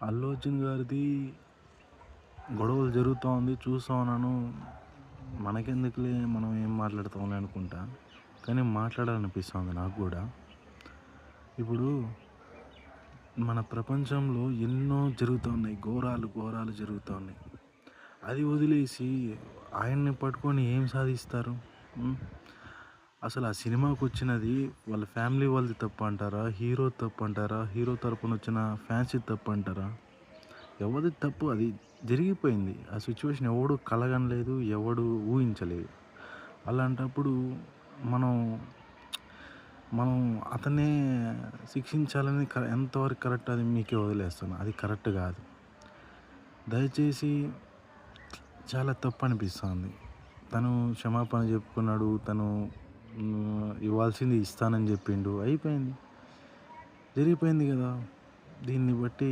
అల్లు అర్జున్ గారిది గొడవలు జరుగుతూ ఉంది చూస్తా ఉన్నాను. మనకెందుకులే మనం ఏం మాట్లాడతాంలే అనుకుంటా. కానీ మాట్లాడాలనిపిస్తుంది నాకు కూడా. ఇప్పుడు మన ప్రపంచంలో ఎన్నో జరుగుతూ ఉన్నాయి. ఘోరాలు ఘోరాలు జరుగుతూ ఉన్నాయి. అది వదిలేసి ఆయన్ని పట్టుకొని ఏం సాధిస్తారు? హ్మ్. అసలు ఆ సినిమాకొచ్చినది వాళ్ళ ఫ్యామిలీ వాళ్ళది తప్పంటారా? హీరో తప్పంటారా? హీరో తరపునొచ్చిన ఫ్యాన్స్‌ది తప్పంటారా? ఎవరిది తప్పు? అది జరిగిపోయింది. ఆ సిట్యుయేషన్ ఎవడు కలగనలేదు. ఎవడు ఊహించలేదు. అలాంటప్పుడు మనం మనం అతన్నే శిక్షించాలని ఎంతవరకు కరెక్ట్ అది మీకే వదిలేస్తున్నా. అది కరెక్ట్ గాదు. దయచేసి చాలా తప్పనిపిస్తుంది. తను క్షమాపణ చెప్పుకున్నాడు. తను ఇవ్వాల్సింది ఇస్తానని చెప్పిండు. అయిపోయింది. జరిగిపోయింది గదా! దీన్ని బట్టి